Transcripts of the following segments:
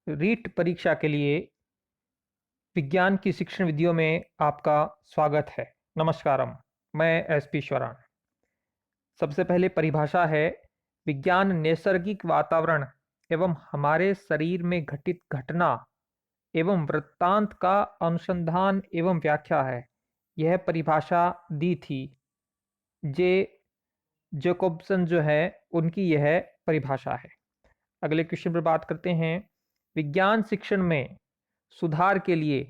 रीट परीक्षा के लिए विज्ञान की शिक्षण विधियों में आपका स्वागत है। नमस्कारम। मैं एसपी श्वरान। सबसे पहले परिभाषा है, विज्ञान नैसर्गिक वातावरण एवं हमारे शरीर में घटित घटना एवं वृत्तांत का अनुसंधान एवं व्याख्या है। यह परिभाषा दी थी जे जैकोब्सन जो है, उनकी यह परिभाषा है। अगले क्वेश्चन पर बात करते हैं। विज्ञान शिक्षण में सुधार के लिए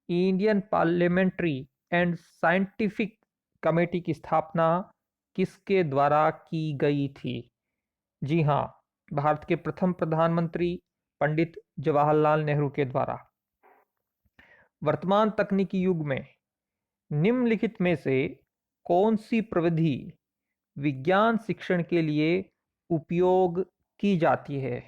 Indian parliamentary and scientific committee की स्थापना किसके द्वारा की गई थी? जी हाँ, भारत के प्रथम प्रधानमंत्री पंडित जवाहरलाल नेहरू के द्वारा। वर्तमान तकनीकी युग में निम्नलिखित में से कौन सी प्रविधि विज्ञान शिक्षण के लिए उपयोग की जाती है?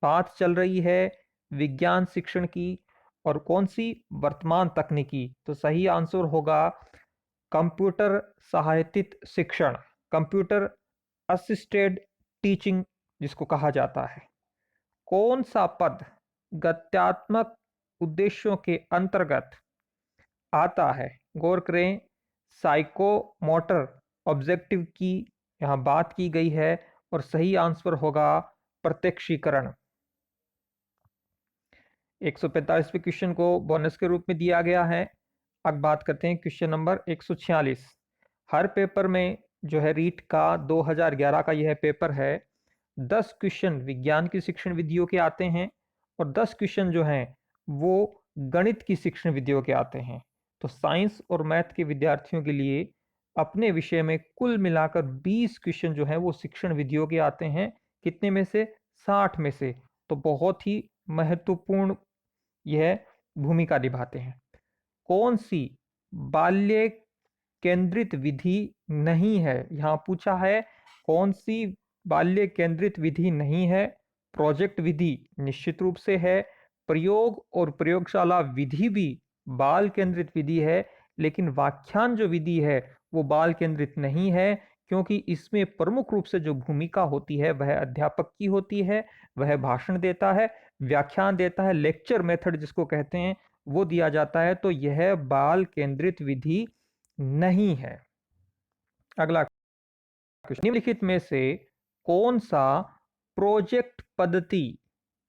बात चल रही है विज्ञान शिक्षण की, और कौन सी? वर्तमान तकनीकी। तो सही आंसर होगा कंप्यूटर सहायतित शिक्षण, कंप्यूटर असिस्टेड टीचिंग जिसको कहा जाता है। कौन सा पद गत्यात्मक उद्देश्यों के अंतर्गत आता है? गौर करें, साइकोमोटर ऑब्जेक्टिव की यहां बात की गई है, और सही आंसर होगा प्रत्यक्षीकरण। 145वें क्वेश्चन को बोनस के रूप में दिया गया है। अब बात करते हैं क्वेश्चन नंबर 146। हर पेपर में जो है, रीट का 2011 का यह पेपर है, 10 क्वेश्चन विज्ञान की शिक्षण विधियों के आते हैं और 10 क्वेश्चन जो हैं वो गणित की शिक्षण विधियों के आते हैं। तो साइंस और मैथ के विद्यार्थियों के लिए अपने विषय में कुल मिलाकर 20 क्वेश्चन जो हैं वो शिक्षण विधियों के आते हैं। कितने में से? 60 में से। तो बहुत ही महत्वपूर्ण यह भूमिका निभाते हैं। कौन सी बाल्य केंद्रित विधि नहीं है? यहां पूछा है कौन सी बाल्य केंद्रित विधि नहीं है। प्रोजेक्ट विधि निश्चित रूप से है। प्रयोग और प्रयोगशाला विधि भी बाल केंद्रित विधि है, लेकिन व्याख्यान जो विधि है वो बाल केंद्रित नहीं है, क्योंकि इसमें प्रमुख रूप से जो भूमिका होती है वह अध्यापक की होती है। वह भाषण देता है, व्याख्यान देता है, लेक्चर मेथड जिसको कहते हैं वो दिया जाता है। तो यह बाल केंद्रित विधि नहीं है। अगला क्वेश्चन, निम्नलिखित में से कौन सा प्रोजेक्ट पद्धति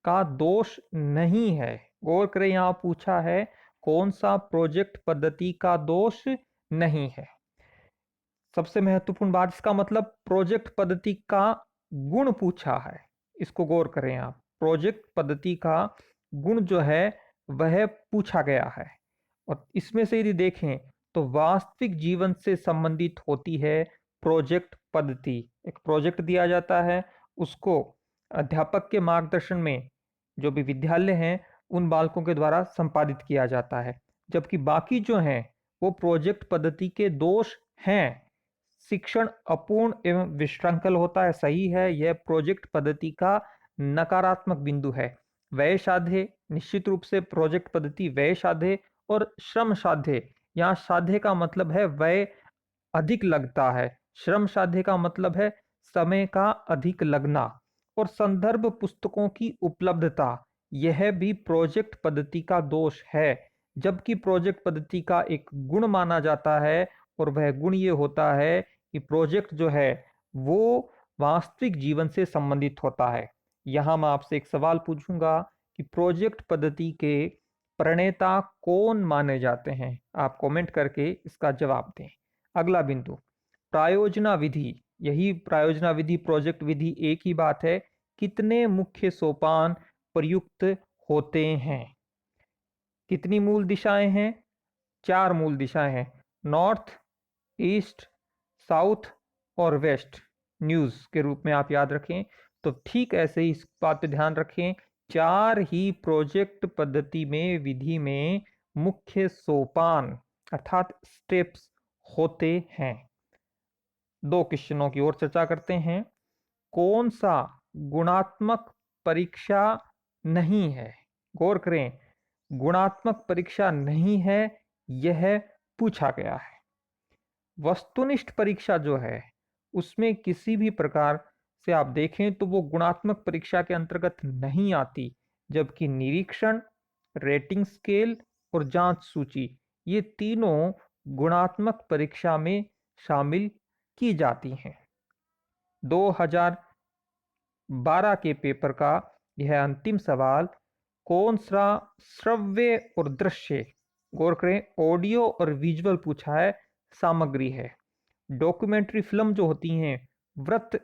का दोष नहीं है? गौर करें, यहां पूछा है कौन सा प्रोजेक्ट पद्धति का दोष नहीं है। सबसे महत्वपूर्ण बात, इसका मतलब प्रोजेक्ट पद्धति का गुण पूछा है। इसको गौर करें आप, प्रोजेक्ट पद्धति का गुण जो है वह पूछा गया है। और इसमें से यदि देखें तो वास्तविक जीवन से संबंधित होती है प्रोजेक्ट पद्धति। एक प्रोजेक्ट दिया जाता है, उसको अध्यापक के मार्गदर्शन में जो भी विद्यालय हैं उन बालकों के द्वारा संपादित किया जाता है। जबकि बाकी जो हैं वो प्रोजेक्ट पद्धति के दोष हैं। शिक्षण अपूर्ण एवं विशृंखल होता है, सही है, यह प्रोजेक्ट पद्धति का नकारात्मक बिंदु है। व्यय साध्य, निश्चित रूप से प्रोजेक्ट पद्धति व्यय साध्य और श्रम साध्य। यहाँ साध्य का मतलब है व्यय अधिक लगता है, श्रम साध्य का मतलब है समय का अधिक लगना। और संदर्भ पुस्तकों की उपलब्धता, यह भी प्रोजेक्ट पद्धति का दोष है। जबकि प्रोजेक्ट पद्धति का एक गुण माना जाता है, और वह गुण ये होता है कि प्रोजेक्ट जो है वो वास्तविक जीवन से संबंधित होता है। यहां मैं आपसे एक सवाल पूछूंगा कि प्रोजेक्ट पद्धति के प्रणेता कौन माने जाते हैं? आप कमेंट करके इसका जवाब दें। अगला बिंदु, प्रायोजना विधि। यही प्रायोजना विधि, प्रोजेक्ट विधि एक ही बात है। कितने मुख्य सोपान प्रयुक्त होते हैं? कितनी मूल दिशाएं हैं? 4 मूल दिशाएं हैं, नॉर्थ, ईस्ट, साउथ और वेस्ट। न्यूज के रूप में आप याद रखें। तो ठीक ऐसे ही इस बात पे ध्यान रखें, 4 ही प्रोजेक्ट पद्धति में विधि में मुख्य सोपान अर्थात स्टेप्स होते हैं। 2 क्वेश्चनों की ओर चर्चा करते हैं। कौन सा गुणात्मक परीक्षा नहीं है? गौर करें, गुणात्मक परीक्षा नहीं है, यह पूछा गया है। वस्तुनिष्ठ परीक्षा जो है उसमें किसी भी प्रकार से आप देखें तो वो गुणात्मक परीक्षा के अंतर्गत नहीं आती। जबकि निरीक्षण, रेटिंग स्केल और जांच सूची ये तीनों गुणात्मक परीक्षा में शामिल की जाती हैं। 2012 के पेपर का यह अंतिम सवाल, कौन सा श्रव्य और दृश्य, गौर करें ऑडियो और विजुअल पूछा है, सामग्री है। डॉक्यूमेंट्री फिल्म जो होती हैं, वृत्त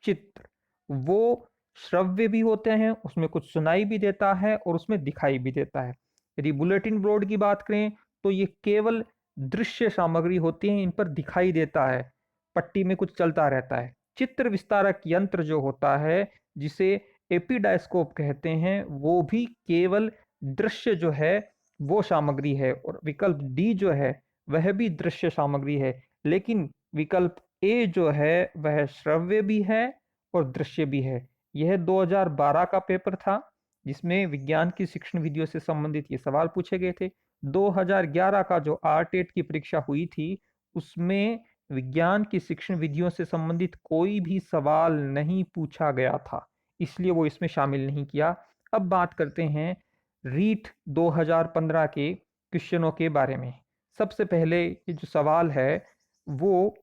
चित्र, वो श्रव्य भी होते हैं, उसमें कुछ सुनाई भी देता है और उसमें दिखाई भी देता है। यदि बुलेटिन बोर्ड की बात करें तो ये केवल दृश्य सामग्री होती है, इन पर दिखाई देता है, पट्टी में कुछ चलता रहता है। चित्र विस्तारक यंत्र जो होता है, जिसे एपिडायस्कोप कहते हैं, वो भी केवल दृश्य जो है वो सामग्री है। और विकल्प डी जो है वह भी दृश्य सामग्री है, लेकिन विकल्प ए जो है वह श्रव्य भी है और दृश्य भी है। यह 2012 का पेपर था जिसमें विज्ञान की शिक्षण विधियों से संबंधित ये सवाल पूछे गए थे। 2011 का जो आरटेट की परीक्षा हुई थी उसमें विज्ञान की शिक्षण विधियों से संबंधित कोई भी सवाल नहीं पूछा गया था, इसलिए वो इसमें शामिल नहीं किया। अब बात करते हैं रीट 2015 के क्वेश्चनों के बारे में। सबसे पहले ये जो सवाल है वो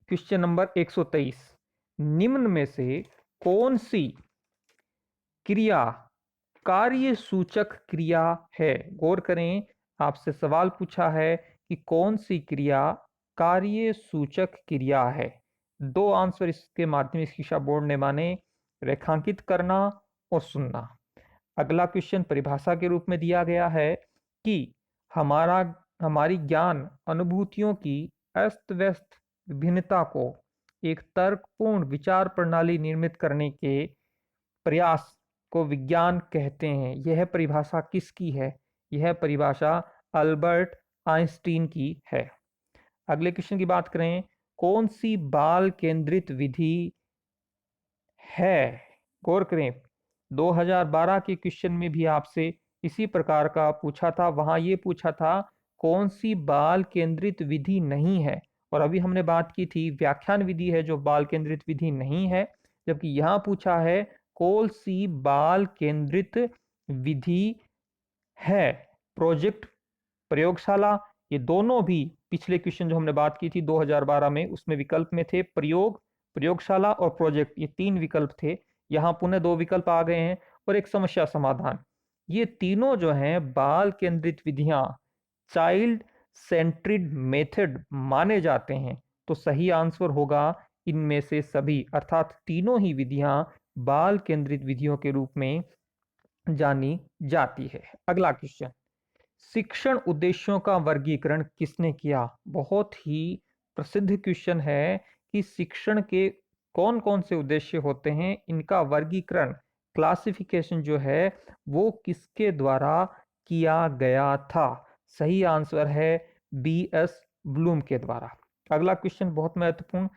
क्वेश्चन नंबर 123, निम्न में से कौन सी क्रिया कार्य सूचक क्रिया है। गौर करें, आपसे सवाल पूछा है कि कौन सी क्रिया कार्य सूचक क्रिया है। दो आंसर इसके माध्यम से शिक्षा बोर्ड ने माने, रेखांकित करना और सुनना। अगला क्वेश्चन परिभाषा के रूप में दिया गया है कि हमारी ज्ञान अनुभूतियों की अस्त व्यस्त विभिन्नता को एक तर्कपूर्ण विचार प्रणाली निर्मित करने के प्रयास को विज्ञान कहते हैं। यह परिभाषा किसकी है? यह परिभाषा अल्बर्ट आइंस्टीन की है। अगले क्वेश्चन की बात करें, कौन सी बाल केंद्रित विधि है? गौर करें, 2012 के क्वेश्चन में भी आपसे इसी प्रकार का पूछा था। वहां ये पूछा था कौन सी बाल केंद्रित विधि नहीं है, और अभी हमने बात की थी व्याख्यान विधि है जो बाल केंद्रित विधि नहीं है, जबकि यहां पूछा है कौन सी बाल केंद्रित विधि है। प्रोजेक्ट, प्रयोगशाला, ये दोनों भी पिछले क्वेश्चन जो हमने बात की थी 2012 में उसमें विकल्प में थे। प्रयोग, प्रयोगशाला और प्रोजेक्ट, ये तीन विकल्प थे। यहाँ पुनः दो विकल्प आ गए हैं और एक समस्या समाधान। ये तीनों जो हैं बाल केंद्रित विधियां, चाइल्ड सेंट्रिड मेथड माने जाते हैं। तो सही आंसर होगा इनमें से सभी, अर्थात तीनों ही विधियां बाल केंद्रित विधियों के रूप में जानी जाती है। अगला क्वेश्चन, शिक्षण उद्देश्यों का वर्गीकरण किसने किया? बहुत ही प्रसिद्ध क्वेश्चन है कि शिक्षण के कौन कौन से उद्देश्य होते हैं, इनका वर्गीकरण, क्लासिफिकेशन जो है वो किसके द्वारा किया गया था? सही आंसर है बीएस ब्लूम के द्वारा। अगला क्वेश्चन बहुत महत्वपूर्ण,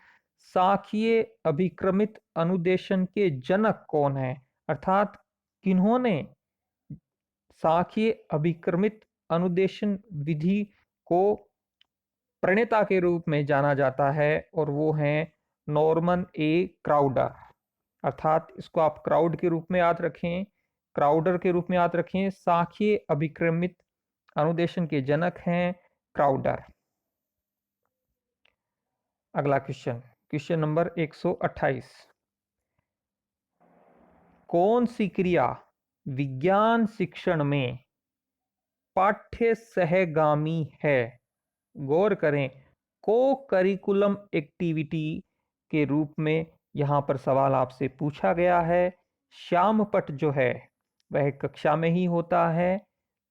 सांख्यिकीय अभिक्रमित अनुदेशन के जनक कौन है? अर्थात किन्होंने सांख्यिकीय अभिक्रमित अनुदेशन विधि को प्रणेता के रूप में जाना जाता है, और वो हैं नॉर्मन ए क्राउडर। अर्थात इसको आप क्राउड के रूप में याद रखें, क्राउडर के रूप में याद रखें। सांख्यिकीय अभिक्रमित अनुदेशन के जनक हैं क्राउडर। अगला क्वेश्चन, क्वेश्चन नंबर 128, कौन सी क्रिया विज्ञान शिक्षण में पाठ्य सहगामी है? गौर करें, को करिकुलम एक्टिविटी के रूप में यहां पर सवाल आपसे पूछा गया है। श्यामपट जो है वह कक्षा में ही होता है,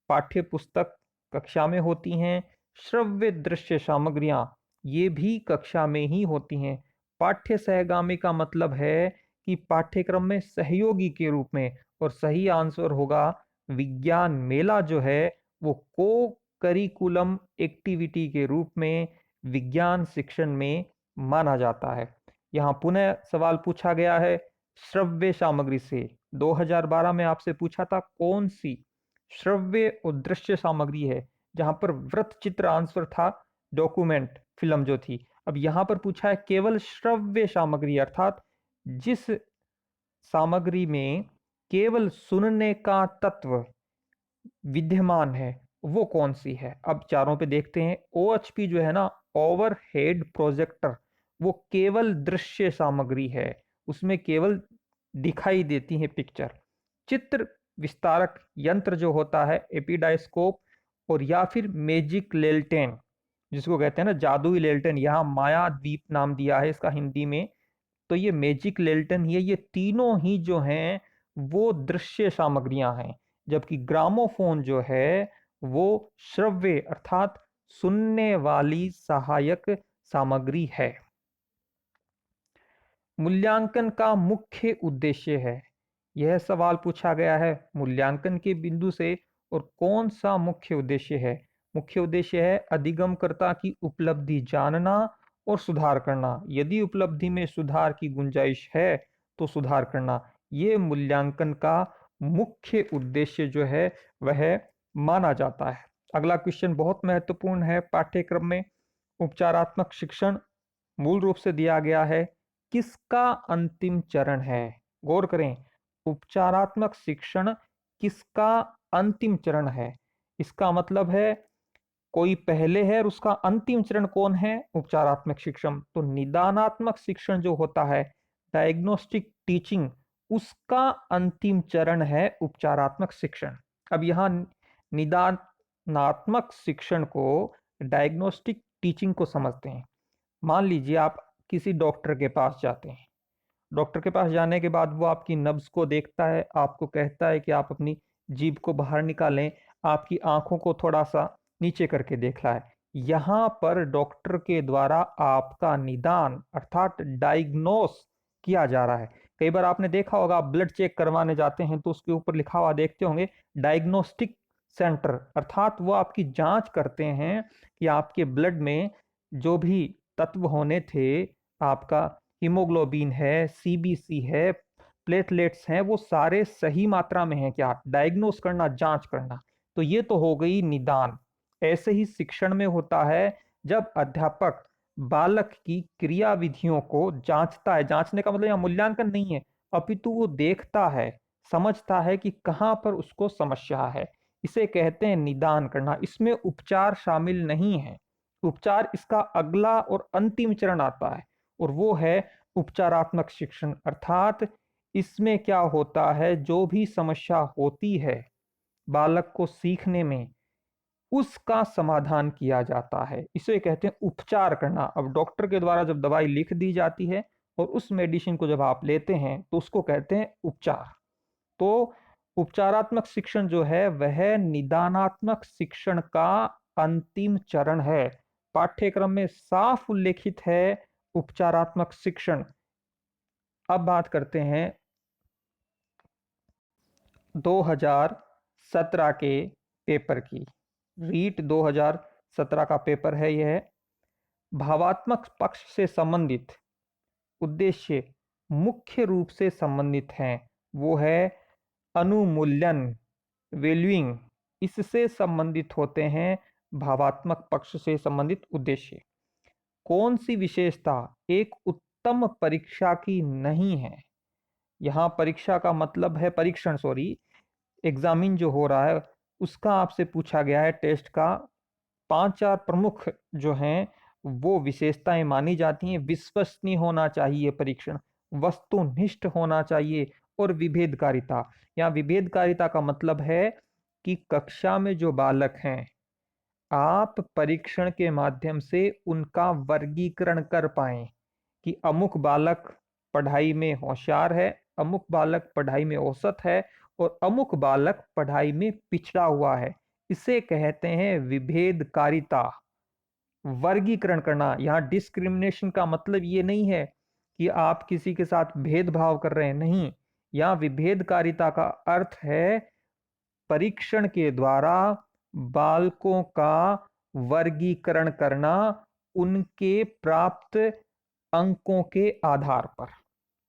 पाठ्य पुस्तक कक्षा में होती हैं, श्रव्य दृश्य सामग्रियां ये भी कक्षा में ही होती हैं। पाठ्य सहगामी का मतलब है कि पाठ्यक्रम में सहयोगी के रूप में, और सही आंसर होगा विज्ञान मेला जो है वो को करिकुलम एक्टिविटी के रूप में विज्ञान शिक्षण में माना जाता है। यहाँ पुनः सवाल पूछा गया है श्रव्य सामग्री से। 2012 में आपसे पूछा था कौन सी श्रव्य और दृश्य सामग्री है, जहां पर वृत्त चित्र आंसर था, डॉक्यूमेंट फिल्म जो थी। अब यहां पर पूछा है केवल श्रव्य सामग्री, अर्थात जिस सामग्री में केवल सुनने का तत्व विद्यमान है वो कौन सी है? अब चारों पे देखते हैं। OHP जो है ना, ओवरहेड प्रोजेक्टर, वो केवल दृश्य सामग्री है, उसमें केवल दिखाई देती है पिक्चर। चित्र विस्तारक यंत्र जो होता है एपिडाइस्कोप, और या फिर मैजिक लेलटेन, जिसको कहते हैं ना जादुई लेलटेन, यहाँ माया द्वीप नाम दिया है इसका हिंदी में। तो ये मैजिक लेल्टन ही है। ये तीनों ही जो हैं वो दृश्य सामग्रियां हैं, जबकि ग्रामोफोन जो है वो श्रव्य अर्थात सुनने वाली सहायक सामग्री है। मूल्यांकन का मुख्य उद्देश्य है, यह सवाल पूछा गया है मूल्यांकन के बिंदु से। और कौन सा मुख्य उद्देश्य है? मुख्य उद्देश्य है अधिगमकर्ता की उपलब्धि जानना और सुधार करना। यदि उपलब्धि में सुधार की गुंजाइश है तो सुधार करना। ये मूल्यांकन का मुख्य उद्देश्य जो है वह माना जाता है। अगला क्वेश्चन बहुत महत्वपूर्ण है पाठ्यक्रम में। उपचारात्मक शिक्षण मूल रूप से दिया गया है किसका अंतिम चरण है? गौर करें, उपचारात्मक शिक्षण किसका अंतिम चरण है? इसका मतलब है कोई पहले है और उसका अंतिम चरण कौन है? उपचारात्मक शिक्षण। तो निदानात्मक शिक्षण जो होता है, डायग्नोस्टिक टीचिंग, उसका अंतिम चरण है उपचारात्मक शिक्षण। अब यहाँ निदानात्मक शिक्षण को डायग्नोस्टिक टीचिंग को समझते हैं। मान लीजिए आप किसी डॉक्टर के पास जाते हैं। डॉक्टर के पास जाने के बाद वो आपकी नब्ज को देखता है, आपको कहता है कि आप अपनी जीभ को बाहर निकालें, आपकी आंखों को थोड़ा सा नीचे करके देख रहा है। यहाँ पर डॉक्टर के द्वारा आपका निदान अर्थात डायग्नोस किया जा रहा है। कई बार आपने देखा होगा, आप ब्लड चेक करवाने जाते हैं तो उसके ऊपर लिखा हुआ देखते होंगे डायग्नोस्टिक सेंटर, अर्थात वो आपकी जांच करते हैं कि आपके ब्लड में जो भी तत्व होने थे, आपका हीमोग्लोबिन है, CBC है, प्लेटलेट्स हैं, वो सारे सही मात्रा में हैं क्या, डायग्नोस करना, जांच करना। तो ये तो हो गई निदान। ऐसे ही शिक्षण में होता है, जब अध्यापक बालक की क्रिया विधियों को जांचता है। जांचने का मतलब यहाँ मूल्यांकन नहीं है, अपितु वो देखता है, समझता है कि कहाँ पर उसको समस्या है। इसे कहते हैं निदान करना। इसमें उपचार शामिल नहीं है। उपचार इसका अगला और अंतिम चरण आता है, और वो है उपचारात्मक शिक्षण। अर्थात इसमें क्या होता है, जो भी समस्या होती है बालक को सीखने में, उसका समाधान किया जाता है। इसे कहते हैं उपचार करना। अब डॉक्टर के द्वारा जब दवाई लिख दी जाती है और उस मेडिसिन को जब आप लेते हैं तो उसको कहते हैं उपचार। तो उपचारात्मक शिक्षण जो है वह निदानात्मक शिक्षण का अंतिम चरण है। पाठ्यक्रम में साफ उल्लेखित है उपचारात्मक शिक्षण। अब बात करते हैं 2017 के पेपर की। रीट 2017 का पेपर है यह। भावात्मक पक्ष से संबंधित उद्देश्य मुख्य रूप से संबंधित हैं। वो है अनुमूल्यन, वैल्यूइंग, इससे संबंधित होते हैं भावात्मक पक्ष से संबंधित उद्देश्य। कौन सी विशेषता एक उत्तम परीक्षा की नहीं है? यहाँ परीक्षा का मतलब है परीक्षण, सॉरी, एग्जामिन जो हो रहा है उसका आपसे पूछा गया है टेस्ट का। 5-4 प्रमुख जो हैं वो विशेषताएं मानी जाती हैं। विश्वसनीय होना चाहिए परीक्षण, वस्तुनिष्ठ होना चाहिए, और विभेदकारिता। यहाँ विभेदकारिता का मतलब है कि कक्षा में जो बालक हैं, आप परीक्षण के माध्यम से उनका वर्गीकरण कर पाएं कि अमुक बालक पढ़ाई में होशियार है, अमुक बालक पढ़ाई में औसत है, और अमुक बालक पढ़ाई में पिछड़ा हुआ है। इसे कहते हैं विभेदकारिता, वर्गीकरण करना। यहाँ डिस्क्रिमिनेशन का मतलब ये नहीं है कि आप किसी के साथ भेदभाव कर रहे हैं, नहीं। यहाँ विभेदकारिता का अर्थ है परीक्षण के द्वारा बालकों का वर्गीकरण करना उनके प्राप्त अंकों के आधार पर।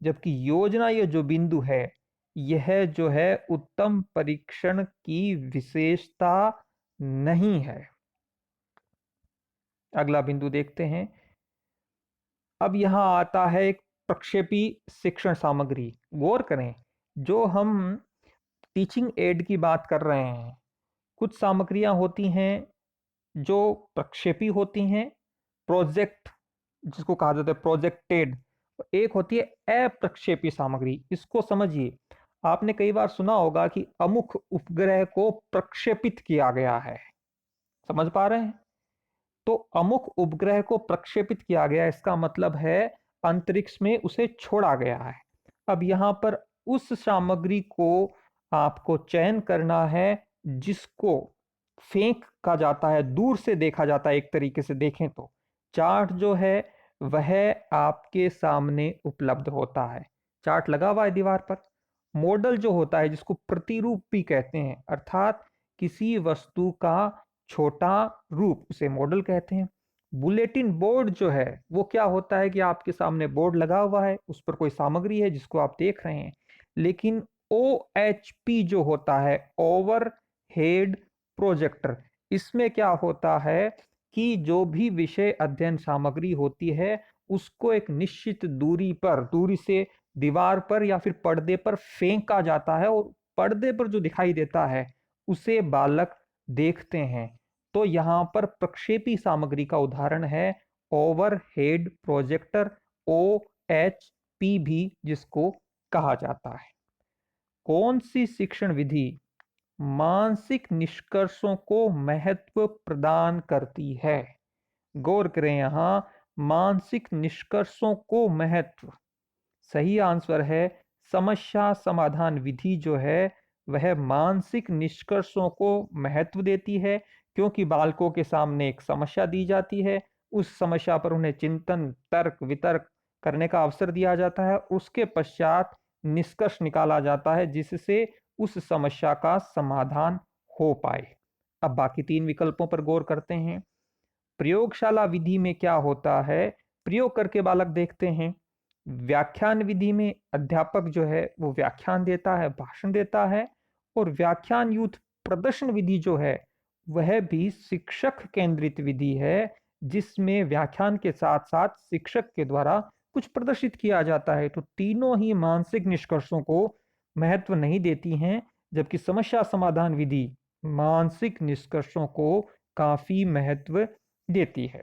जबकि योजना ये जो बिंदु है, यह जो है उत्तम परीक्षण की विशेषता नहीं है। अगला बिंदु देखते हैं। अब यहां आता है एक प्रक्षेपी शिक्षण सामग्री। गौर करें, जो हम टीचिंग एड की बात कर रहे हैं। कुछ सामग्रियां होती हैं जो प्रक्षेपी होती हैं, प्रोजेक्ट जिसको कहा जाता है प्रोजेक्टेड। एक होती है अप्रक्षेपी सामग्री। इसको समझिए, आपने कई बार सुना होगा कि अमुक उपग्रह को प्रक्षेपित किया गया है। समझ पा रहे हैं? तो अमुक उपग्रह को प्रक्षेपित किया गया, इसका मतलब है अंतरिक्ष में उसे छोड़ा गया है। अब यहां पर उस सामग्री को आपको चयन करना है जिसको फेंका जाता है, दूर से देखा जाता है। एक तरीके से देखें तो चार्ट जो है वह आपके सामने उपलब्ध होता है। चार्ट लगा हुआ है दीवार पर। मॉडल जो होता है जिसको प्रतिरूप भी कहते हैं, अर्थात किसी वस्तु का छोटा रूप, उसे मॉडल कहते हैं। बुलेटिन बोर्ड जो है वो क्या होता है कि आपके सामने बोर्ड लगा हुआ है, उस पर कोई सामग्री है जिसको आप देख रहे हैं। लेकिन OHP जो होता है, ओवर हेड प्रोजेक्टर, इसमें क्या होता है कि जो भी विषय अध्ययन सामग्री होती है उसको एक निश्चित दूरी से दीवार पर या फिर पर्दे पर फेंका जाता है, और पर्दे पर जो दिखाई देता है उसे बालक देखते हैं। तो यहाँ पर प्रक्षेपी सामग्री का उदाहरण है ओवरहेड प्रोजेक्टर, OHP भी जिसको कहा जाता है। कौन सी शिक्षण विधि मानसिक निष्कर्षों को महत्व प्रदान करती है? गौर करें, यहां मानसिक निष्कर्षों को महत्व। सही आंसर है समस्या समाधान विधि जो है वह मानसिक निष्कर्षों को महत्व देती है, क्योंकि बालकों के सामने एक समस्या दी जाती है, उस समस्या पर उन्हें चिंतन तर्क वितर्क करने का अवसर दिया जाता है, उसके पश्चात निष्कर्ष निकाला जाता है जिससे उस समस्या का समाधान हो पाए। अब बाकी तीन विकल्पों पर गौर करते हैं। प्रयोगशाला विधि में क्या होता है? प्रयोग करके बालक देखते हैं। व्याख्यान विधि में अध्यापक जो है वो व्याख्यान देता है, भाषण देता है। और व्याख्यान युक्त प्रदर्शन विधि जो है वह भी शिक्षक केंद्रित विधि है, जिसमें व्याख्यान के साथ साथ शिक्षक के द्वारा कुछ प्रदर्शित किया जाता है। तो तीनों ही मानसिक निष्कर्षों को महत्व नहीं देती हैं, जबकि समस्या समाधान विधि मानसिक निष्कर्षों को काफी महत्व देती है।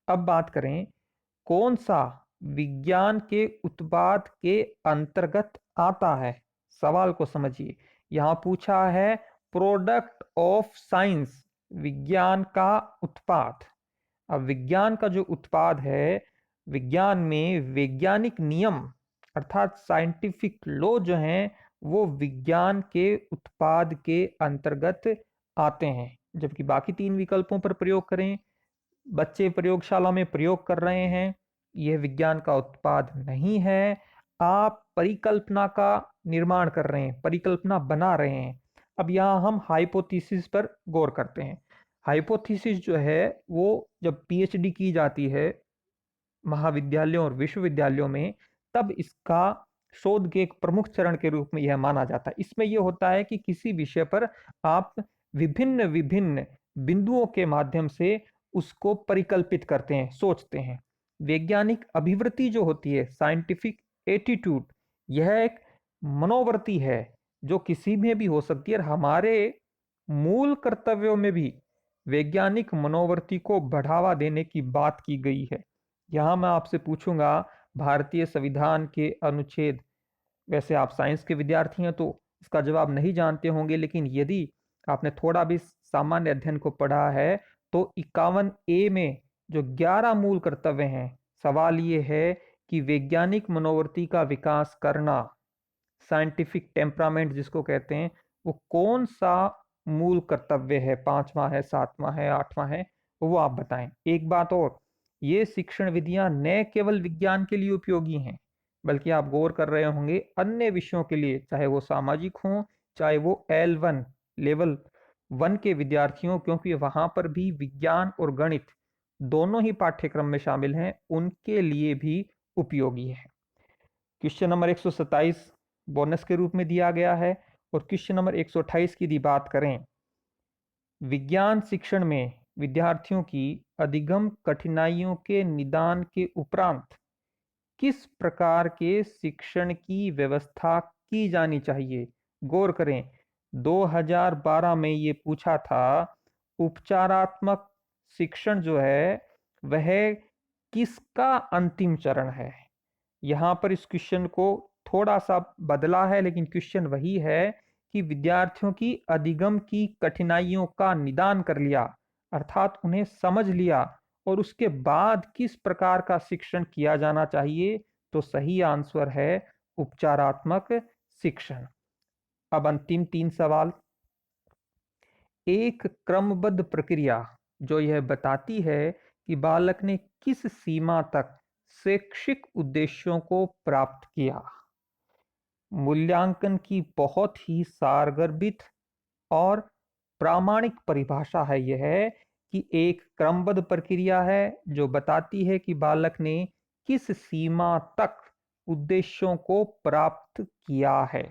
अब बात करें कौन सा विज्ञान के उत्पाद के अंतर्गत आता है। सवाल को समझिए, यहां पूछा है प्रोडक्ट ऑफ साइंस, विज्ञान का उत्पाद। अब विज्ञान का जो उत्पाद है, विज्ञान में वैज्ञानिक नियम अर्थात साइंटिफिक लॉ जो हैं वो विज्ञान के उत्पाद के अंतर्गत आते हैं। जबकि बाकी तीन विकल्पों पर प्रयोग करें, बच्चे प्रयोगशाला में प्रयोग कर रहे हैं, यह विज्ञान का उत्पाद नहीं है। आप परिकल्पना का निर्माण कर रहे हैं, परिकल्पना बना रहे हैं। अब यहाँ हम हाइपोथेसिस पर गौर करते हैं। हाइपोथेसिस जो है वो जब PhD की जाती है महाविद्यालयों और विश्वविद्यालयों में, तब इसका शोध के एक प्रमुख चरण के रूप में यह माना जाता है। इसमें यह होता है कि किसी विषय पर आप विभिन्न विभिन्न बिंदुओं के माध्यम से उसको परिकल्पित करते हैं, सोचते हैं। वैज्ञानिक अभिवृत्ति जो होती है, साइंटिफिक एटीट्यूड, यह एक मनोवृत्ति है जो किसी में भी हो सकती है। और हमारे मूल कर्तव्यों में भी वैज्ञानिक मनोवृत्ति को बढ़ावा देने की बात की गई है। यहाँ मैं आपसे पूछूंगा भारतीय संविधान के अनुच्छेद, वैसे आप साइंस के विद्यार्थी हैं तो इसका जवाब नहीं जानते होंगे, लेकिन यदि आपने थोड़ा भी सामान्य अध्ययन को पढ़ा है तो 51A में जो 11 मूल कर्तव्य हैं, सवाल ये है कि वैज्ञानिक मनोवृत्ति का विकास करना, साइंटिफिक टेम्परामेंट जिसको कहते हैं, वो कौन सा मूल कर्तव्य है? 5वां है, 7वां है, 8वां है, वो आप बताएं। एक बात और, ये शिक्षण विधियां न केवल विज्ञान के लिए उपयोगी हैं, बल्कि आप गौर कर रहे होंगे अन्य विषयों के लिए, चाहे वो सामाजिक हों, चाहे वो L1 लेवल 1 के विद्यार्थियों, क्योंकि वहां पर भी विज्ञान और गणित दोनों ही पाठ्यक्रम में शामिल हैं, उनके लिए भी उपयोगी है। क्वेश्चन नंबर 127 बोनस के रूप में दिया गया है। और क्वेश्चन नंबर 128 की यदि बात करें, विज्ञान शिक्षण में विद्यार्थियों की अधिगम कठिनाइयों के निदान के उपरांत किस प्रकार के शिक्षण की व्यवस्था की जानी चाहिए, गौर करें, 2012 में ये पूछा था उपचारात्मक शिक्षण जो है वह किसका अंतिम चरण है। यहाँ पर इस क्वेश्चन को थोड़ा सा बदला है, लेकिन क्वेश्चन वही है कि विद्यार्थियों की अधिगम की कठिनाइयों का निदान कर लिया, अर्थात उन्हें समझ लिया, और उसके बाद किस प्रकार का शिक्षण किया जाना चाहिए। तो सही आंसर है उपचारात्मक शिक्षण। अब अंतिम 3 सवाल। एक क्रमबद्ध प्रक्रिया जो यह बताती है कि बालक ने किस सीमा तक शैक्षिक उद्देश्यों को प्राप्त किया। मूल्यांकन की बहुत ही सारगर्भित और प्रामाणिक परिभाषा है यह कि एक क्रमबद्ध प्रक्रिया है जो बताती है कि बालक ने किस सीमा तक उद्देश्यों को प्राप्त किया है।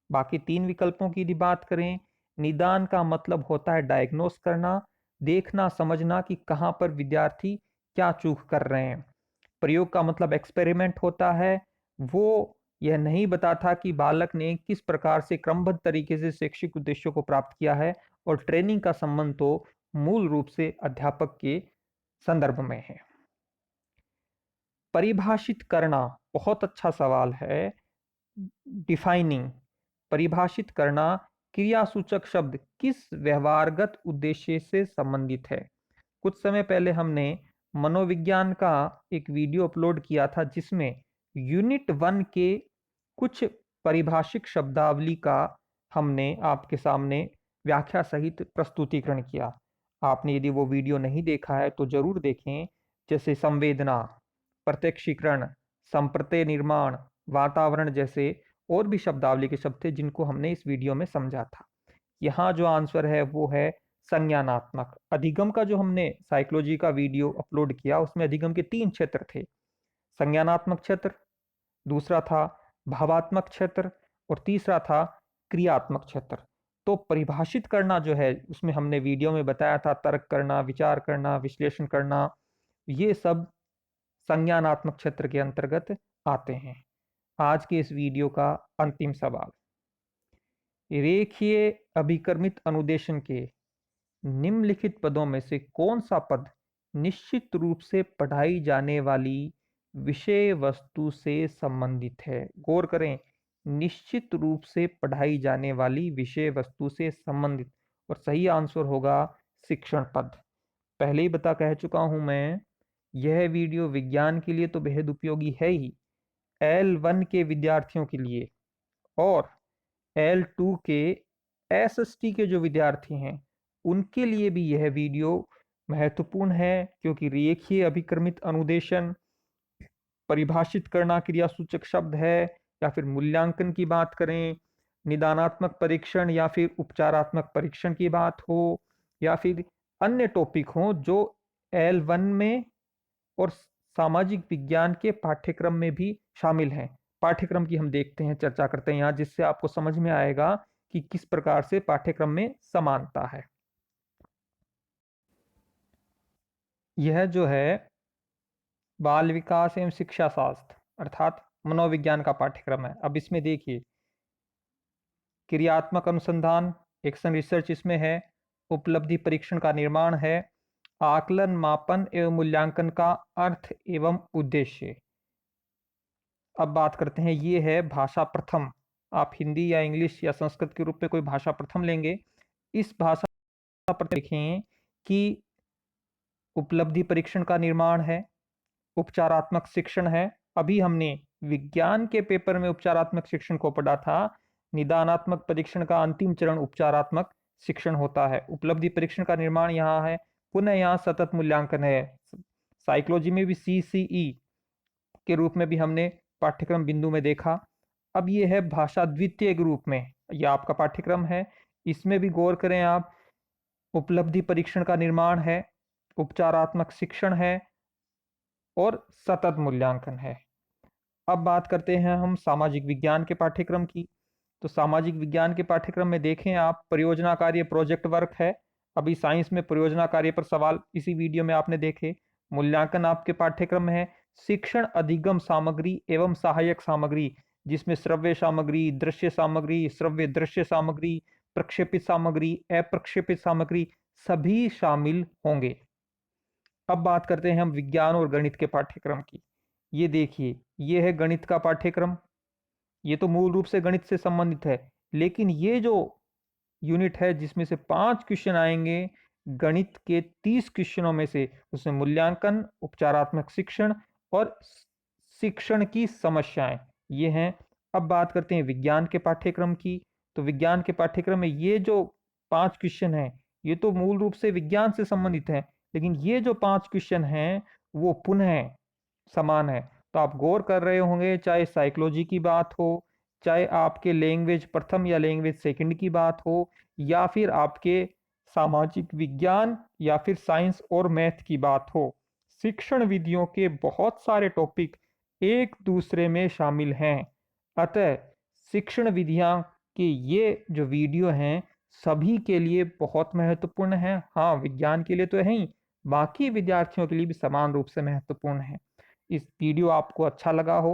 बाकी 3 विकल्पों की यदि बात करें, निदान का मतलब होता है डायग्नोस करना, देखना समझना कि कहाँ पर विद्यार्थी क्या चूक कर रहे हैं। प्रयोग का मतलब एक्सपेरिमेंट होता है, वो यह नहीं बताता कि बालक ने किस प्रकार से क्रमबद्ध तरीके से शैक्षिक उद्देश्यों को प्राप्त किया है। और ट्रेनिंग का संबंध तो मूल रूप से अध्यापक के संदर्भ में है। परिभाषित करना बहुत अच्छा सवाल है। डिफाइनिंग, परिभाषित करना, क्रियासूचक शब्द किस व्यवहारगत उद्देश्य से संबंधित है। कुछ समय पहले हमने मनोविज्ञान का एक वीडियो अपलोड किया था जिसमें यूनिट 1 के कुछ परिभाषिक शब्दावली का हमने आपके सामने व्याख्या सहित प्रस्तुतिकरण किया। आपने यदि वो वीडियो नहीं देखा है तो जरूर देखें। जैसे संवेदना, प्रत्यक्षीकरण, संप्रत्यय निर्माण, वातावरण जैसे और भी शब्दावली के शब्द थे जिनको हमने इस वीडियो में समझा था। यहाँ जो आंसर है वो है संज्ञानात्मक। अधिगम का जो हमने साइकोलॉजी का वीडियो अपलोड किया उसमें अधिगम के 3 क्षेत्र थे। संज्ञानात्मक क्षेत्र, दूसरा था भावात्मक क्षेत्र, और तीसरा था क्रियात्मक क्षेत्र। तो परिभाषित करना जो है उसमें हमने वीडियो में बताया था तर्क करना, विचार करना, विश्लेषण करना, ये सब संज्ञानात्मक क्षेत्र के अंतर्गत आते हैं। आज के इस वीडियो का अंतिम सवाल, रेखीय अभिकर्मित अनुदेशन के निम्नलिखित पदों में से कौन सा पद निश्चित रूप से पढ़ाई जाने वाली विषय वस्तु से संबंधित है। गौर करें, निश्चित रूप से पढ़ाई जाने वाली विषय वस्तु से संबंधित, और सही आंसर होगा शिक्षण पद। पहले ही कह चुका हूं मैं, यह वीडियो विज्ञान के लिए तो बेहद उपयोगी है ही, L1 के विद्यार्थियों के लिए और L2 के SST के जो विद्यार्थी हैं उनके लिए भी यह वीडियो महत्वपूर्ण है, क्योंकि रेखीय अभिक्रमित अनुदेशन, परिभाषित करना क्रियासूचक शब्द है, या फिर मूल्यांकन की बात करें, निदानात्मक परीक्षण या फिर उपचारात्मक परीक्षण की बात हो, या फिर अन्य टॉपिक हो जो L1 में और सामाजिक विज्ञान के पाठ्यक्रम में भी शामिल हैं। पाठ्यक्रम की हम देखते हैं, चर्चा करते हैं यहाँ, जिससे आपको समझ में आएगा कि किस प्रकार से पाठ्यक्रम में समानता है। यह जो है बाल विकास एवं शिक्षा शास्त्र अर्थात मनोविज्ञान का पाठ्यक्रम है। अब इसमें देखिए, क्रियात्मक अनुसंधान, एक्शन रिसर्च इसमें है, उपलब्धि परीक्षण का निर्माण है, आकलन, मापन एवं मूल्यांकन का अर्थ एवं उद्देश्य। अब बात करते हैं, ये है भाषा प्रथम। आप हिंदी या इंग्लिश या संस्कृत के रूप में कोई भाषा प्रथम लेंगे, इस भाषा प्रथम देखें कि उपलब्धि परीक्षण का निर्माण है, उपचारात्मक शिक्षण है। अभी हमने विज्ञान के पेपर में उपचारात्मक शिक्षण को पढ़ा था। निदानात्मक परीक्षण का अंतिम चरण उपचारात्मक शिक्षण होता है। उपलब्धि परीक्षण का निर्माण यहाँ है, पुनः यहाँ सतत मूल्यांकन है। साइकोलॉजी में भी CCE के रूप में भी हमने पाठ्यक्रम बिंदु में देखा। अब ये है भाषा द्वितीय के रूप में, यह आपका पाठ्यक्रम है। इसमें भी गौर करें आप, उपलब्धि परीक्षण का निर्माण है, उपचारात्मक शिक्षण है और सतत मूल्यांकन है। अब बात करते हैं हम सामाजिक विज्ञान के पाठ्यक्रम की। तो सामाजिक विज्ञान के पाठ्यक्रम में देखें आप, परियोजना कार्य प्रोजेक्ट वर्क है। अभी साइंस में परियोजना कार्य पर सवाल इसी वीडियो में आपने देखे। मूल्यांकन आपके पाठ्यक्रम में है, शिक्षण अधिगम सामग्री एवं सहायक सामग्री, जिसमें श्रव्य सामग्री, दृश्य सामग्री, श्रव्य दृश्य सामग्री, प्रक्षेपित सामग्री, अप्रक्षेपित सामग्री सभी शामिल होंगे। अब बात करते हैं हम विज्ञान और गणित के पाठ्यक्रम की। ये देखिए, ये है गणित का पाठ्यक्रम। ये तो मूल रूप से गणित से संबंधित है, लेकिन ये जो यूनिट है जिसमें से 5 क्वेश्चन आएंगे गणित के 30 क्वेश्चनों में से, उसमें मूल्यांकन, उपचारात्मक शिक्षण और शिक्षण की समस्याएं ये हैं। अब बात करते हैं विज्ञान के पाठ्यक्रम की। तो विज्ञान के पाठ्यक्रम में ये जो 5 क्वेश्चन हैं ये तो मूल रूप से विज्ञान से संबंधित हैं, लेकिन ये जो 5 क्वेश्चन हैं वो पुनः समान है। तो आप गौर कर रहे होंगे, चाहे साइकोलॉजी की बात हो, चाहे आपके लैंग्वेज प्रथम या लैंग्वेज सेकंड की बात हो, या फिर आपके सामाजिक विज्ञान या फिर साइंस और मैथ की बात हो, शिक्षण विधियों के बहुत सारे टॉपिक एक दूसरे में शामिल हैं। अतः शिक्षण विधियां के ये जो वीडियो हैं सभी के लिए बहुत महत्वपूर्ण है। हाँ, विज्ञान के लिए तो है ही, बाकी विद्यार्थियों के लिए भी समान रूप से महत्वपूर्ण है। इस वीडियो आपको अच्छा लगा हो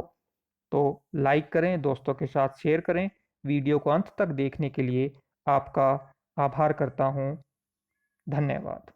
तो लाइक करें, दोस्तों के साथ शेयर करें। वीडियो को अंत तक देखने के लिए आपका आभार करता हूं। धन्यवाद।